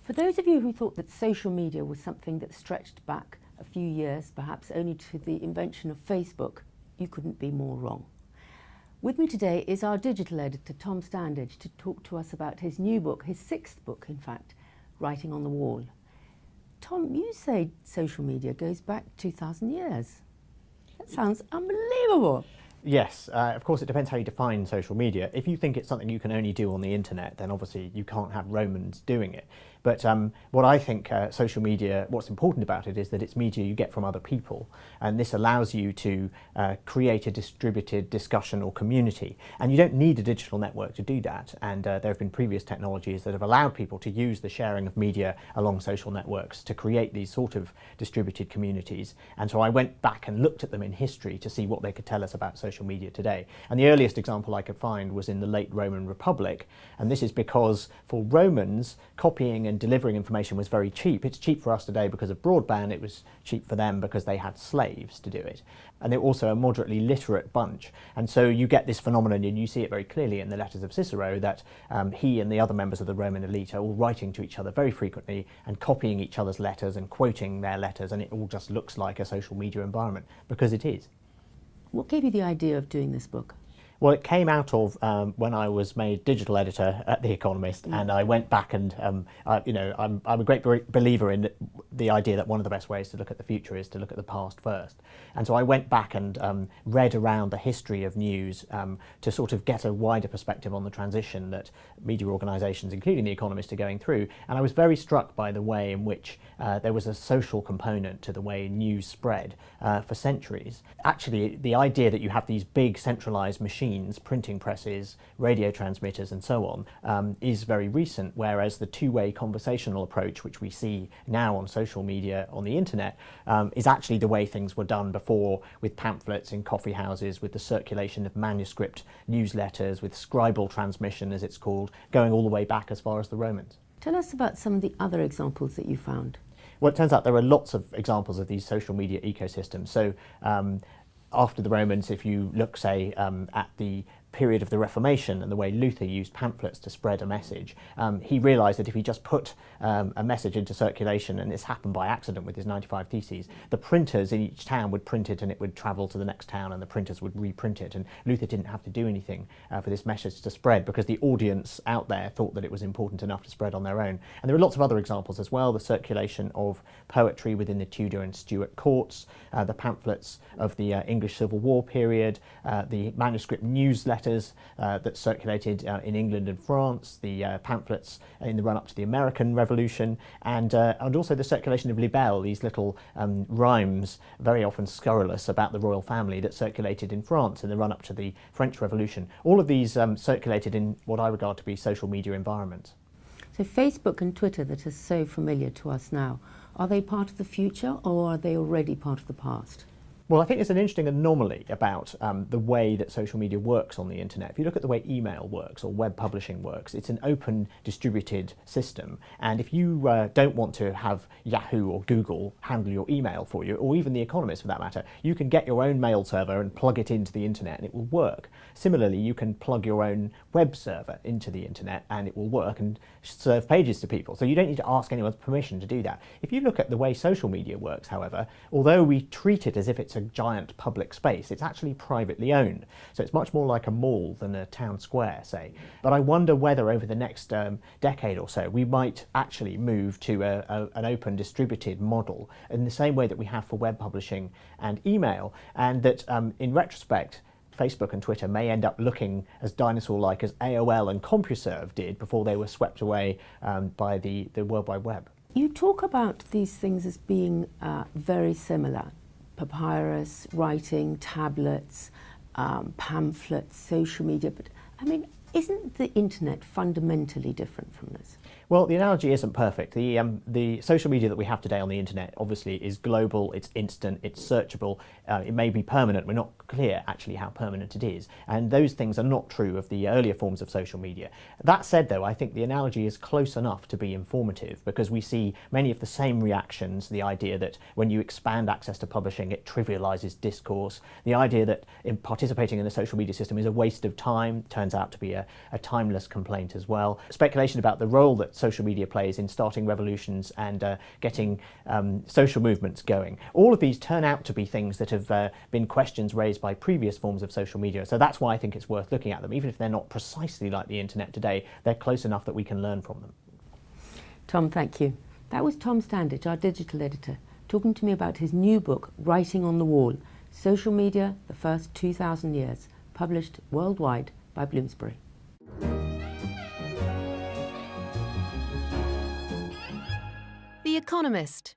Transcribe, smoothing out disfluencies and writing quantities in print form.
For those of you who thought that social media was something that stretched back a few years, perhaps only to the invention of Facebook, you couldn't be more wrong. With me today is our digital editor, Tom Standage, to talk to us about his new book, his sixth book, in fact, Writing on the Wall. Tom, you say social media goes back 2,000 years. That sounds unbelievable. Yes, of course it depends how you define social media. If you think it's something you can only do on the internet, then obviously you can't have Romans doing it. But what I think social media, what's important about it is that it's media you get from other people, and this allows you to create a distributed discussion or community. And you don't need a digital network to do that, and there have been previous technologies that have allowed people to use the sharing of media along social networks to create these sort of distributed communities. And so I went back and looked at them in history to see what they could tell us about social media today. And the earliest example I could find was in the late Roman Republic, and this is because for Romans, copying and delivering information was very cheap. It's cheap for us today because of broadband. It was cheap for them because they had slaves to do it. And they're also a moderately literate bunch. And so you get this phenomenon, and you see it very clearly in the letters of Cicero, that he and the other members of the Roman elite are all writing to each other very frequently and copying each other's letters and quoting their letters, and it all just looks like a social media environment, because it is. What gave you the idea of doing this book? Well, it came out of when I was made digital editor at The Economist, and I went back and, I'm a great believer in the idea that one of the best ways to look at the future is to look at the past first. And so I went back and read around the history of news to sort of get a wider perspective on the transition that media organisations, including The Economist, are going through. And I was very struck by the way in which there was a social component to the way news spread for centuries. Actually, the idea that you have these big centralised machines, printing presses, radio transmitters and so on, is very recent, whereas the two-way conversational approach, which we see now on social media, on the internet, is actually the way things were done before, with pamphlets in coffee houses, with the circulation of manuscript newsletters, with scribal transmission, as it's called, going all the way back as far as the Romans. Tell us about some of the other examples that you found. Well, it turns out there are lots of examples of these social media ecosystems. So after the Romans, if you look, say, at the period of the Reformation and the way Luther used pamphlets to spread a message, he realised that if he just put a message into circulation, and this happened by accident with his 95 Theses, the printers in each town would print it and it would travel to the next town and the printers would reprint it, and Luther didn't have to do anything for this message to spread because the audience out there thought that it was important enough to spread on their own. And there are lots of other examples as well: the circulation of poetry within the Tudor and Stuart courts, the pamphlets of the English Civil War period, the manuscript newsletters that circulated in England and France, the pamphlets in the run-up to the American Revolution, and also the circulation of libelles, these little rhymes, very often scurrilous, about the royal family that circulated in France in the run-up to the French Revolution. All of these circulated in what I regard to be social media environments. So Facebook and Twitter, that are so familiar to us now, are they part of the future or are they already part of the past? Well, I think there's an interesting anomaly about the way that social media works on the internet. If you look at the way email works or web publishing works, it's an open, distributed system. And if you don't want to have Yahoo or Google handle your email for you, or even The Economist for that matter, you can get your own mail server and plug it into the internet and it will work. Similarly, you can plug your own web server into the internet and it will work and serve pages to people. So you don't need to ask anyone's permission to do that. If you look at the way social media works, however, although we treat it as if it's a giant public space, it's actually privately owned. So it's much more like a mall than a town square, say. But I wonder whether over the next decade or so we might actually move to an open distributed model in the same way that we have for web publishing and email, and that in retrospect Facebook and Twitter may end up looking as dinosaur-like as AOL and CompuServe did before they were swept away by the World Wide Web. You talk about these things as being very similar: papyrus, writing, tablets, pamphlets, social media. But I mean, isn't the internet fundamentally different from this? Well, the analogy isn't perfect. The social media that we have today on the internet obviously is global, it's instant, it's searchable, it may be permanent. We're not clear actually how permanent it is. And those things are not true of the earlier forms of social media. That said, though, I think the analogy is close enough to be informative, because we see many of the same reactions: the idea that when you expand access to publishing, it trivializes discourse, the idea that participating in the social media system is a waste of time, turns out to be a timeless complaint as well, speculation about the role that social media plays in starting revolutions and getting social movements going. All of these turn out to be things that have been questions raised by previous forms of social media. So that's why I think it's worth looking at them. Even if they're not precisely like the internet today, they're close enough that we can learn from them. Tom, thank you. That was Tom Standage, our digital editor, talking to me about his new book, Writing on the Wall, Social Media, the First 2,000 Years, published worldwide by Bloomsbury. The Economist.